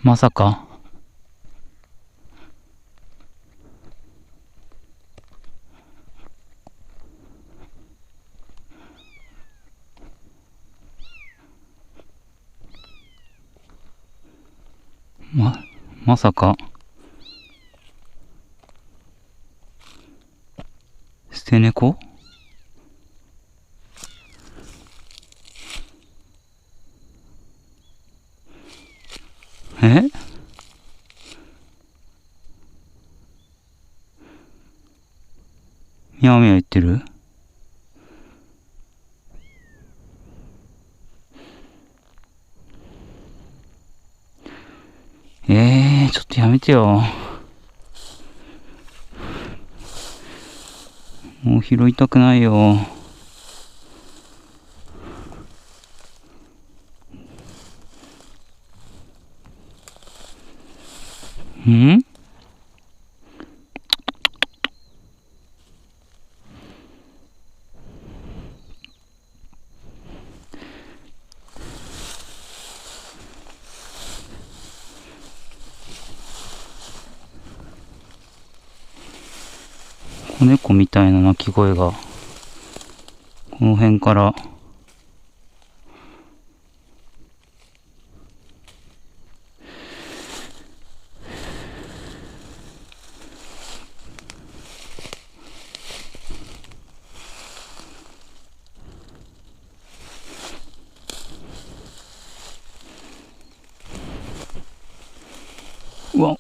まさか。ま、まさか。捨て猫。え、みやみや言ってる。ちょっとやめてよ。もう拾いたくないよ。ん、子猫みたいな鳴き声が、この辺から。うわ、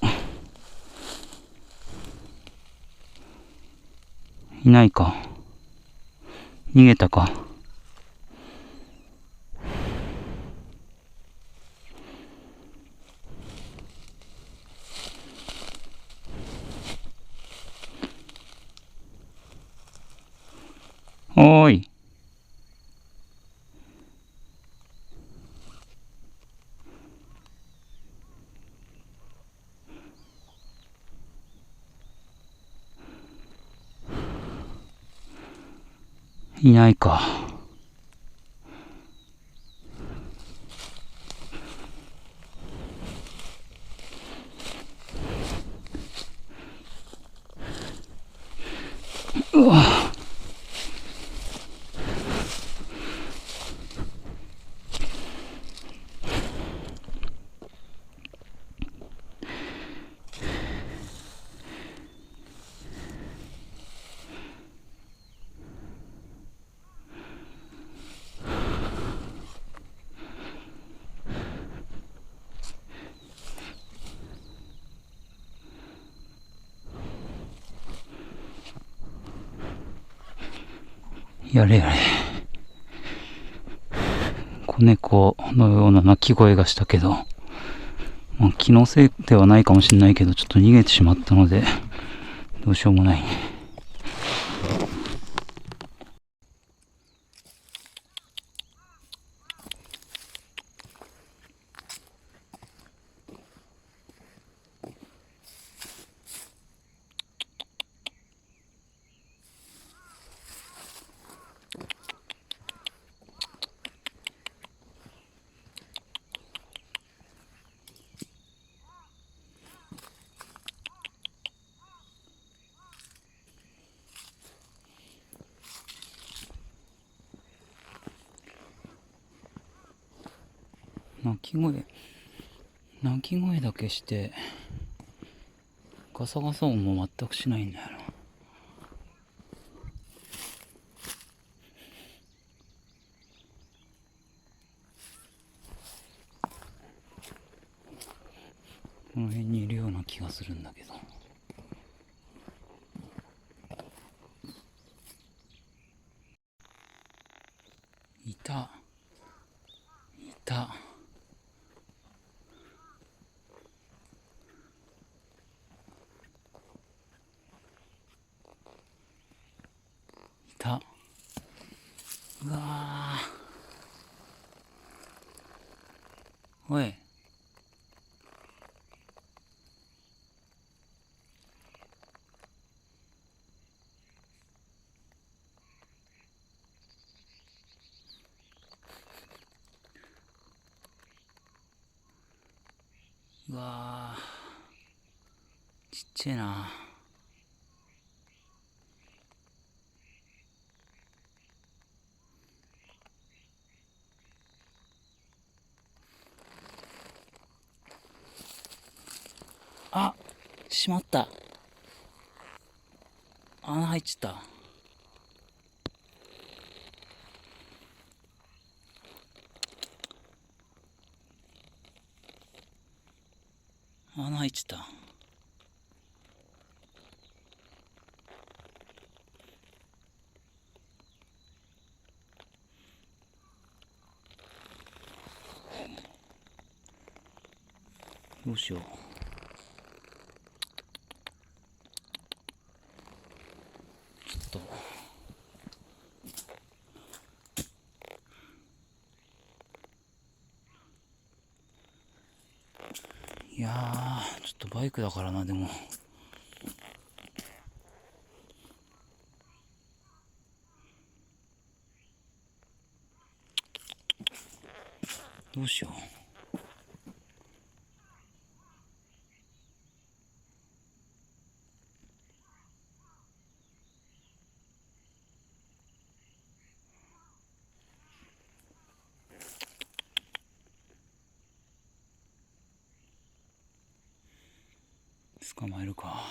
いないか。逃げたか。おーい。いないか。うわ、やれやれ。子猫のような鳴き声がしたけど、まあ、気のせいではないかもしれないけど、ちょっと逃げてしまったので、どうしようもないね。鳴き声だけして、ガサガサ音も全くしないんだよな。この辺にいるような気がするんだけど。いた。いた。いた。うわー。おい。ううわー、ちっちゃいな。あ、しまった。穴入っちゃった。穴入っちゃった。どうしよう。ちょっと。いやー、ちょっとバイクだからな、でも。どうしよう。捕まえるか。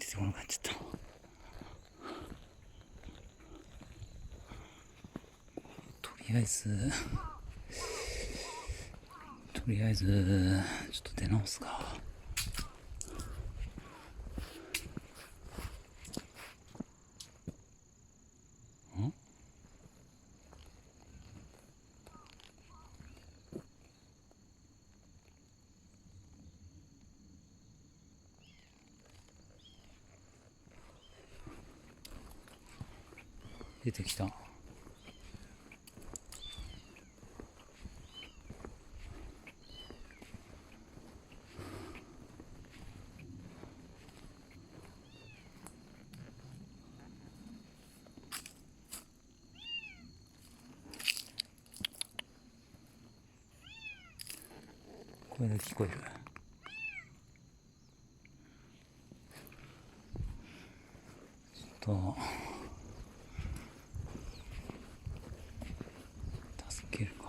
出てこなくなっちゃった。とりあえずちょっと出直すか。出てきた。声だけ聞こえる。ちょっと助けるか。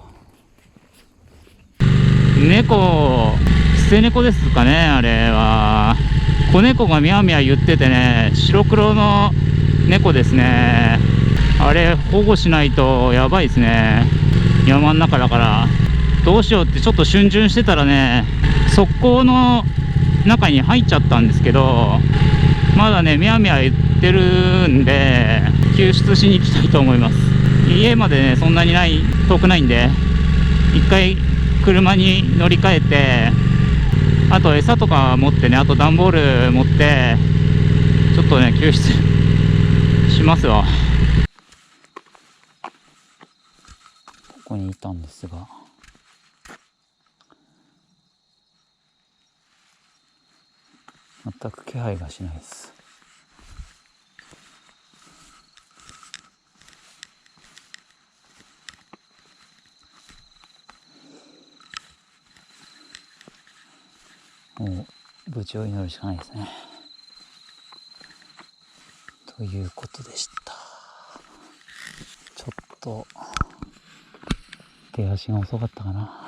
猫、捨て猫ですかね、あれは。子猫がミャーミャー言っててね、白黒の猫ですね。あれ保護しないとやばいですね。山の中だからどうしようってちょっと逡巡してたらね、側溝の中に入っちゃったんですけど、まだねミャーミャー言ってるんで救出しに行きたいと思います。家までねそんなに遠くないんで、一回車に乗り換えて、あと餌とか持ってね、あと段ボール持ってちょっとね救出しますわ。ここにいたんですが、全く気配がしないです。もう無事を祈るしかないですね。ということでした。ちょっと出足が遅かったかな。